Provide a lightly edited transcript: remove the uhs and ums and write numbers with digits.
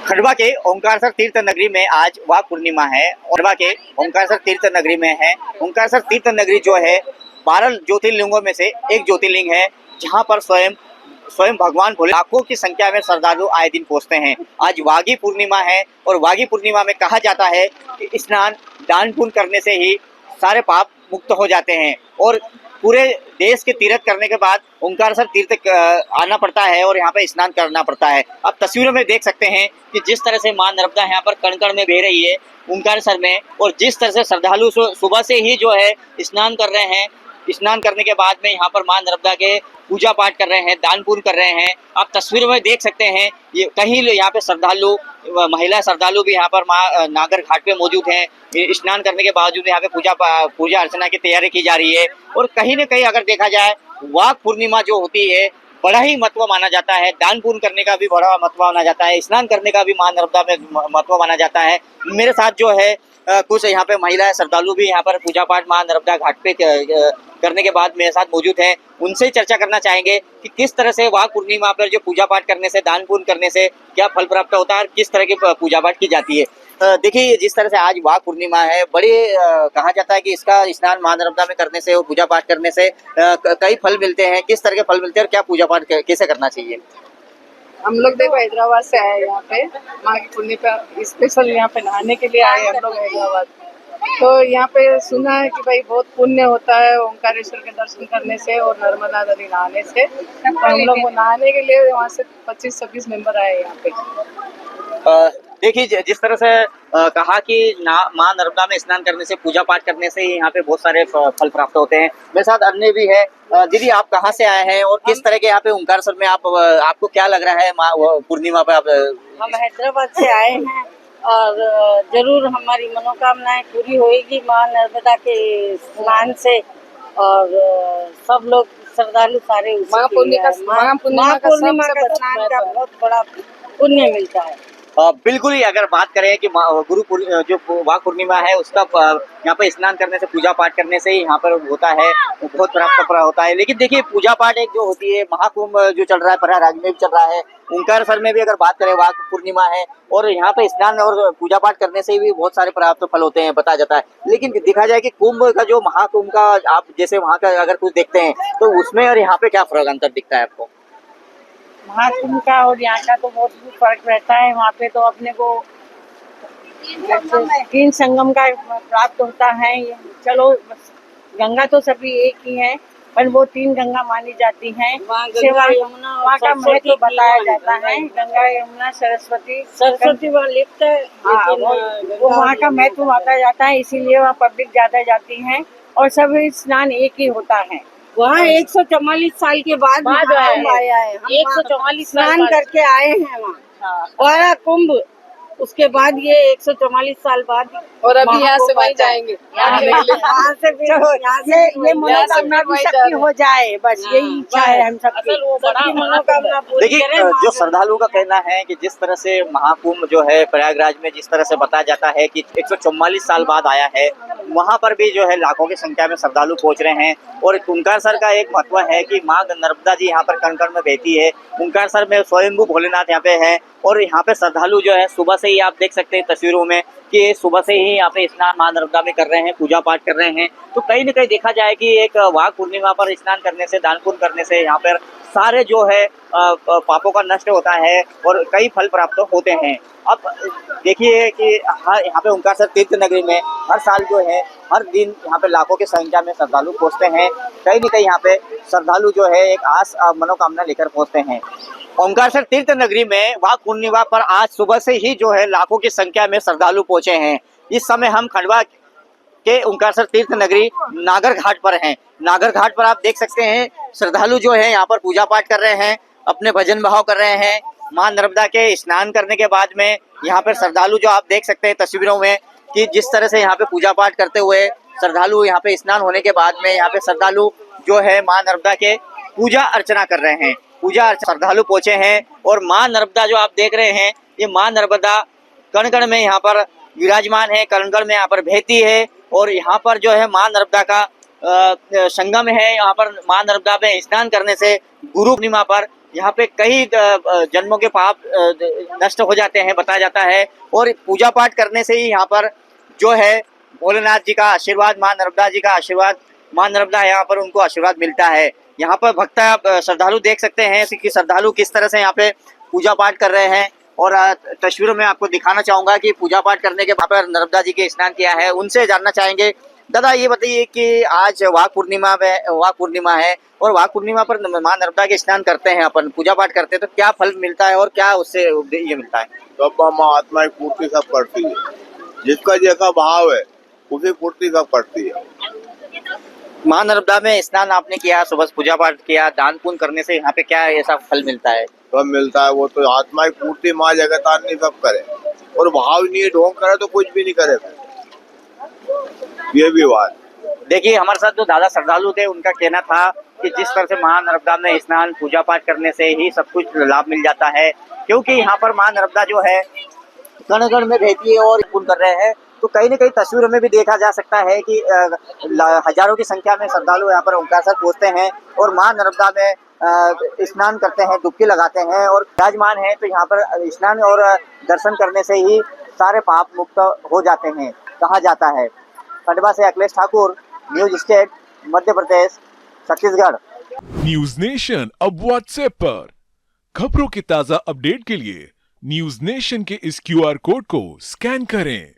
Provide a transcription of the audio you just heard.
खंडवा के ओंकारेश्वर तीर्थ नगरी में आज वाघ पूर्णिमा है। खंडवा के ओंकारेश्वर तीर्थ नगरी में है। ओंकारेश्वर तीर्थ नगरी जो है 12 ज्योतिर्लिंगों में से एक ज्योतिर्लिंग है, जहां पर स्वयं भगवान भोले लाखों की संख्या में श्रद्धालु आए दिन पहुंचते हैं। आज वाघी पूर्णिमा है और वाघी पूर्णिमा में कहा जाता है कि स्नान दान पुण्य करने से ही सारे पाप मुक्त हो जाते हैं और पूरे देश के तीर्थ करने के बाद ओंकारेश्वर तीर्थ आना पड़ता है और यहाँ पे स्नान करना पड़ता है। अब तस्वीरों में देख सकते हैं कि जिस तरह से मां नर्मदा यहाँ पर कण कण में बह रही है ओंकारेश्वर में, और जिस तरह से श्रद्धालु सुबह से ही जो है स्नान कर रहे हैं। स्नान करने के बाद में यहाँ पर मां नर्मदा के पूजा पाठ कर रहे हैं, दान पुण्य कर रहे हैं। आप तस्वीरों में देख सकते हैं ये कहीं यहाँ पे श्रद्धालु महिला श्रद्धालु भी यहाँ पर मां नागर घाट पे मौजूद हैं। स्नान करने के बावजूद यहाँ पे पूजा अर्चना की तैयारी की जा रही है। और कहीं न कहीं अगर देखा जाए वाघ पूर्णिमा जो होती है बड़ा ही महत्व माना जाता है। दान पुण्य करने का भी बड़ा महत्व माना जाता है, स्नान करने का भी मां नर्मदा में महत्व माना जाता है। मेरे साथ जो है कुछ यहाँ पे महिला श्रद्धालु भी यहाँ पर पूजा पाठ मां नर्मदा घाट पे करने के बाद मेरे साथ मौजूद हैं। उनसे चर्चा करना चाहेंगे कि किस तरह से वाघ पूर्णिमा पर जो पूजा पाठ करने से दान पुण्य करने से क्या फल प्राप्त होता है और किस तरह की पूजा पाठ की जाती है। देखिए, जिस तरह से आज वाघ पूर्णिमा है, बड़े कहा जाता है कि इसका स्नान मां नर्मदा में करने से और पूजा पाठ करने से कई फल मिलते हैं। किस तरह के फल मिलते हैं और क्या पूजा पाठ कैसे करना चाहिए? हम लोग देखो हैदराबाद से आए यहाँ पे माँ की पूर्णिमा स्पेशल यहाँ पे नहाने के लिए आए हम लोग हैदराबाद। तो यहाँ पे सुना है कि भाई बहुत पुण्य होता है ओंकारेश्वर के दर्शन करने से और नर्मदा नदी नहाने से। तो हम लोग वो नहाने के लिए वहाँ से 25-26 मेंबर आए यहाँ पे। देखिए, जिस तरह से कहा कि मां नर्मदा में स्नान करने से पूजा पाठ करने से यहाँ पे बहुत सारे फल प्राप्त होते हैं। मेरे साथ अन्य भी है। दीदी, आप कहाँ से आए हैं और किस तरह के यहाँ पे ओंकारेश्वर में आपको क्या लग रहा है पूर्णिमा पे? हम हैदराबाद से आए हैं और जरूर हमारी मनोकामनाएं पूरी होएगी मां नर्मदा के स्नान से। और सब लोग श्रद्धालु सारे मां पूर्णिमा का स्नान का बहुत बड़ा पुण्य मिलता है। बिल्कुल ही अगर बात करें कि जो वाघ पूर्णिमा है उसका यहाँ पर स्नान करने से पूजा पाठ करने से ही यहाँ पर होता है, बहुत प्राप्त होता है। लेकिन देखिए, पूजा पाठ एक जो होती है, महाकुंभ जो चल रहा है प्रयागराज में भी चल रहा है, ओंकारेश्वर में भी अगर बात करें वाघ पूर्णिमा है और यहाँ पे स्नान और पूजा पाठ करने से भी बहुत सारे प्राप्त फल होते हैं बताया जाता है। लेकिन देखा जाए कि कुंभ का जो महाकुंभ का आप जैसे वहाँ का अगर कुछ देखते हैं तो उसमें और यहाँ पे क्या फर्क अंतर दिखता है आपको? महाकुंभ का और यहाँ का तो बहुत फर्क रहता है। वहाँ पे तो अपने को 3 संगम का प्राप्त होता है। चलो, गंगा तो सभी एक ही है, पर वो 3 गंगा मानी जाती हैं। वहाँ का महत्व बताया जाता है। गंगा, यमुना, सरस्वती वहाँ लिप्त है। वो वहाँ का महत्व बताया जाता है, इसीलिए वहाँ पब्लिक ज्यादा जाती है और सभी स्नान एक ही होता है। वहाँ 144 साल के बाद आया है। 144 स्नान करके आए हैं वहाँ। और कुंभ उसके बाद ये 144 साल बाद और अभी यहाँ से वहीं जाएंगे। यहाँ से ये मनोकामना भी सच्ची हो जाए, बस यही इच्छा है हम सबकी। मनोकामना पूरी देखिए, करें। जो श्रद्धालुओं का कहना है कि जिस तरह से महाकुंभ जो है प्रयागराज में जिस तरह से बताया जाता है कि 144 साल बाद आया है, वहाँ पर भी जो है लाखों की संख्या में श्रद्धालु पहुँच रहे हैं। और ओंकारेश्वर का एक महत्व है कि मां नर्मदा जी यहाँ पर कण कण में बहती है। ओंकारेश्वर में स्वयंभू भोलेनाथ यहाँ पे है और यहाँ पे श्रद्धालु जो है सुबह से ही आप देख सकते हैं तस्वीरों में कि सुबह से ही यहाँ पे स्नान मां नर्मदा में कर रहे हैं, पूजा पाठ कर रहे हैं। तो कहीं न कहीं देखा जाए कि एक वाघ पूर्णिमा पर स्नान करने से, दान पुण्य करने से यहाँ पर सारे जो है पापों का नष्ट होता है और कई फल प्राप्त होते हैं। अब देखिए कि यहाँ पे ओंकारेश्वर तीर्थ नगरी में हर साल जो है हर दिन यहाँ पे लाखों की संख्या में श्रद्धालु पहुँचते हैं। कहीं न कहीं यहाँ पे श्रद्धालु जो है एक आस मनोकामना लेकर पहुँचते हैं। ओंकारेश्वर तीर्थ नगरी में वाघ पूर्णिमा पर आज सुबह से ही जो है लाखों की संख्या में श्रद्धालु पहुंचे हैं। इस समय हम खंडवा के ओंकारेश्वर तीर्थ नगरी नागर घाट पर हैं। नागर घाट पर आप देख सकते हैं श्रद्धालु जो है यहाँ पर पूजा पाठ कर रहे हैं, अपने भजन भाव कर रहे हैं। मां नर्मदा के स्नान करने के बाद में यहाँ पर श्रद्धालु जो आप देख सकते हैं तस्वीरों में कि जिस तरह से यहाँ पे पूजा पाठ करते हुए श्रद्धालु यहाँ पे स्नान होने के बाद में यहाँ पे श्रद्धालु जो है मां नर्मदा के पूजा अर्चना कर रहे हैं। श्रद्धालु पहुंचे हैं और मां नर्मदा जो आप देख रहे हैं, ये मां नर्मदा कण कण में यहाँ पर विराजमान है, कण कण में यहाँ पर बहती है। और यहाँ पर जो है मां नर्मदा का संगम है। यहाँ पर मां नर्मदा में स्नान करने से गुरु पूर्णिमा पर यहाँ पे कई जन्मों के पाप नष्ट हो जाते हैं बताया जाता है। और पूजा पाठ करने से ही यहाँ पर जो है भोलेनाथ जी का आशीर्वाद, माँ नर्मदा जी का आशीर्वाद, माँ नर्मदा यहाँ पर उनको आशीर्वाद मिलता है। यहाँ पर भक्त श्रद्धालु देख सकते हैं कि श्रद्धालु किस तरह से यहाँ पे पूजा पाठ कर रहे हैं। और तस्वीरों में आपको दिखाना चाहूंगा कि पूजा पाठ करने के बाद पर नर्मदा जी के स्नान किया है। उनसे जानना चाहेंगे, दादा ये बताइए कि आज वाघ पूर्णिमा है और वाघ पूर्णिमा पर माँ नर्मदा के स्नान करते हैं, अपन पूजा पाठ करते हैं, तो क्या फल मिलता है और क्या उससे ये मिलता है? सब महात्मा की पूर्ति सब करती है, जिसका जैसा भाव है उसी पूर्ति सब करती है। माँ नर्मदा में स्नान आपने किया, सुबह पूजा पाठ किया, दान पुण्य करने से यहाँ पे क्या ऐसा फल मिलता है? सब मिलता है, वो तो आत्मा की पूर्ति माँ जगतारनी सब करे, और भाव नहीं ढोंग करे तो कुछ भी नहीं करे फिर। ये भी बात देखिए हमारे साथ जो दादा श्रद्धालु थे उनका कहना था कि जिस तरह से माँ नर्मदा में स्नान पूजा पाठ करने से ही सब कुछ लाभ मिल जाता है, क्योंकि यहाँ पर माँ नर्मदा जो है कण कण में रहती है और पुण्य कर रहे हैं। तो कहीं न कहीं तस्वीरों में भी देखा जा सकता है कि हजारों की संख्या में श्रद्धालु यहाँ पर ओंकारेश्वर पहुंचते हैं और माँ नर्मदा में स्नान करते हैं, डुबकी लगाते हैं और विराजमान है। तो यहाँ पर स्नान और दर्शन करने से ही सारे पाप मुक्त हो जाते हैं कहा जाता है। खंडवा से Akhilesh Thakur, news state, Madhya Pradesh, Chhattisgarh. News nation अब व्हाट्सएप पर खबरों के ताजा अपडेट के लिए न्यूज नेशन के इस QR कोड को स्कैन करें।